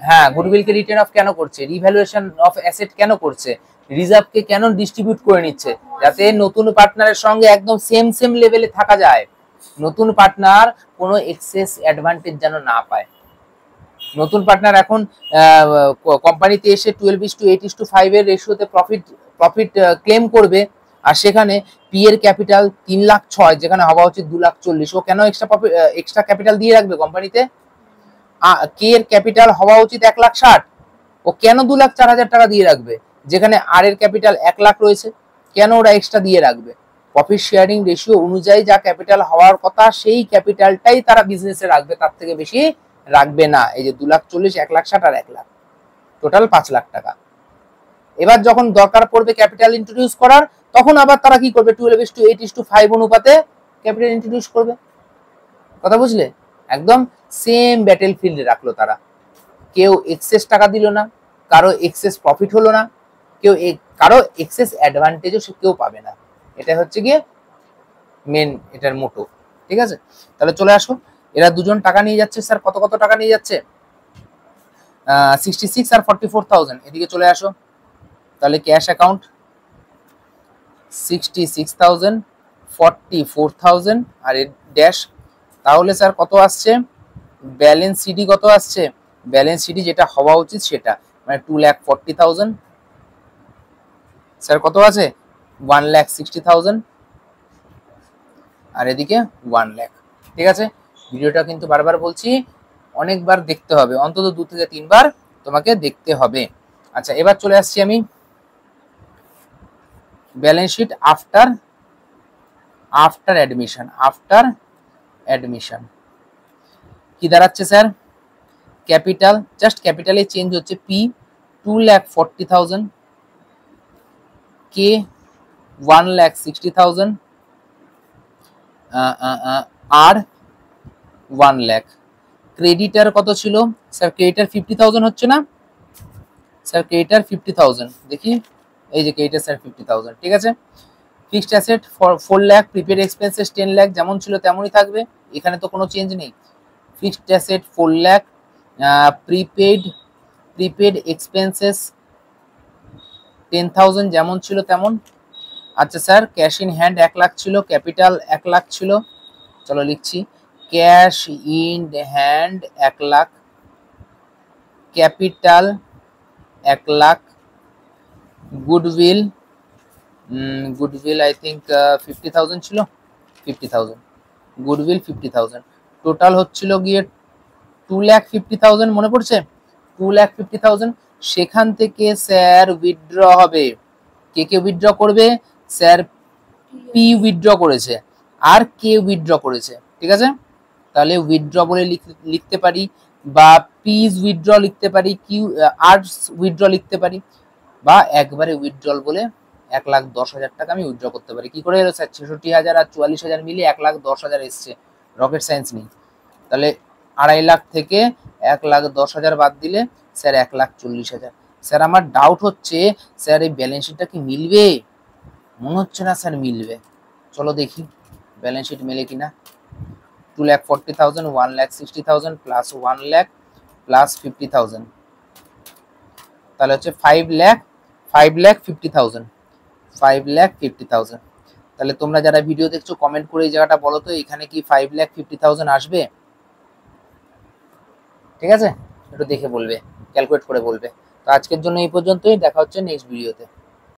হ্যাঁ গুডউইলকে রিটার্ন অফ কেন করছে? রিভ্যালুয়েশন অফ অ্যাসেট কেন করছে? রিজার্ভকে কেন ডিস্ট্রিবিউট করে নিচ্ছে? যাতে নতুন পার্টনারের সঙ্গে একদম সেম লেভেলে থাকা যায়, নতুন পার্টনার কোনো এক্সেস অ্যাডভান্টেজ যেন না পায়। নতুন পার্টনার এখন কোম্পানিতে এসে 12:8:5 এর রেশিওতে প্রফিট ক্লেম করবে, আর সেখানে পি এর ক্যাপিটাল 3,06,000 যেখানে হওয়া উচিত 2,40,000, ও কেন এক্সট্রা ক্যাপিটাল দিয়ে রাখবে কোম্পানিতে? কে এর ক্যাপিটাল হওয়া উচিত 1,60,000, ও কেন 2,04,000 টাকা দিয়ে রাখবে? যেখানে আর এর ক্যাপিটাল 1,00,000 রয়েছে, কেন ওরা এক্সট্রা দিয়ে রাখবে? প্রফিট শেয়ারিং রেশিও অনুযায়ী যা ক্যাপিটাল হওয়ার কথা সেই ক্যাপিটালটাই তারা বিজনেসে রাখবে, তার থেকে বেশি রাখবে না। এই যে 2,40,000, 1,60,000 আর 1,00,000, টোটাল 5,00,000 টাকা। এবার যখন দরকার পড়বে ক্যাপিটাল ইন্ট্রোডিউস করার, তখন আবার তারা কি করবে? 12:8:5 অনুপাতে ক্যাপিটাল ইন্ট্রোডিউস করবে। কথা বুঝলে? একদম সেম ব্যাটেল ফিল্ডে রাখলো তারা। কেউ এক্সেস টাকা দিল না, কারো এক্সেস প্রফিট হলো না, কারো এক্সেস অ্যাডভান্টেজও কেউ পাবে না। এটা হচ্ছে গিয়ে মেন এটার মোটো। ঠিক আছে, তাহলে চলে আসো। এরা দুজন টাকা নিয়ে যাচ্ছে। স্যার কত কত টাকা নিয়ে যাচ্ছে? 66 আর 44,000। এদিকে চলে আসো। তাহলে ক্যাশ অ্যাকাউন্ট 66,000, 44,000 আর ড্যাশ। তাহলে স্যার কত আসছে? ব্যালেন্স সিডি কত আসছে? ব্যালেন্স সিডি যেটা হওয়া উচিত সেটা, মানে 2,40,000। স্যার কত আছে? 1,60,000 আর এদিকে 1,00,000। ঠিক আছে, ভিডিওটা কিন্তু বারবার বলছি অনেকবার দেখতে হবে, অন্তত 2 থেকে 3 বার তোমাকে দেখতে হবে। আচ্ছা, এবার চলে আসছি আমি ব্যালেন্স শিট আফটার অ্যাডমিশন কি দাঁড়াচ্ছে স্যার? ক্যাপিটাল, জাস্ট ক্যাপিটালে চেঞ্জ হচ্ছে। পি 2,40,000, কে 1,60,000, আর 1,00,000। ক্রেডিটার কত ছিল স্যার? ক্রেডিটার 50,000 হচ্ছে না স্যার? ক্রেডিটার 50,000, দেখি এই যে ক্রেডিটার স্যার 50,000। ঠিক আছে, ফিক্সড অ্যাসেট 4,00,000, প্রিপেড এক্সপেন্সেস 10,00,000, যেমন ছিল তেমনই থাকবে, এখানে তো কোনো চেঞ্জ নেই। ফিক্সড অ্যাসেট 4,00,000, প্রিপেড এক্সপেন্সেস 10,000, যেমন ছিল তেমন। আচ্ছা স্যার, ক্যাশ ইন হ্যান্ড 1,00,000 ছিল, ক্যাপিটাল 1,00,000 ছিল। চলো লিখছি, cash in hand 1,00,000, capital 1,00,000, goodwill I think 50,000 ছিল, 50,000 গুডউইল 50,000। টোটাল হচ্ছিল গিয়ে 2,50,000, মনে পড়ছে? 2,50,000। সেখান থেকে স্যার উইথড্র হবে। কে উইথড্র করবে? স্যার পি উইথড্র করেছে আর কে উইথড্র করেছে। ঠিক আছে, তাহলে উইথড্র বলে লিখতে পারি, বা পিজ উইথড্র লিখতে পারি, আর্টস উইথড্র লিখতে পারি, বা একবারে উইথড্রল বলে 1,10,000 টাকা আমি উইথড্র করতে পারি। কি করে এলো স্যার? 66,000 আর 44,000 মিলিয়ে 1,10,000 এসছে, রকেট সায়েন্স নেই। তাহলে 2,50,000 থেকে 1,10,000 বাদ দিলে স্যার 1,40,000। স্যার আমার ডাউট হচ্ছে স্যার এই ব্যালেন্স শিটটা কি মিলবে? মনে হচ্ছে না স্যার মিলবে। চলো দেখি ব্যালেন্স শিট মেলে কিনা। 2,40,000, 1,60,000 প্লাস 1,00,000 প্লাস 50,000, তাহলে হচ্ছে 5,50,000। তাহলে তোমরা যারা ভিডিও দেখছো কমেন্ট করে এই জায়গাটা বলো তো, এখানে কি 5,50,000 আসবে? ঠিক আছে, একটু দেখে বলবে, ক্যালকুলেট করে বলবে। তো আজকের জন্য এই পর্যন্তই, দেখা হচ্ছে নেক্সট ভিডিওতে।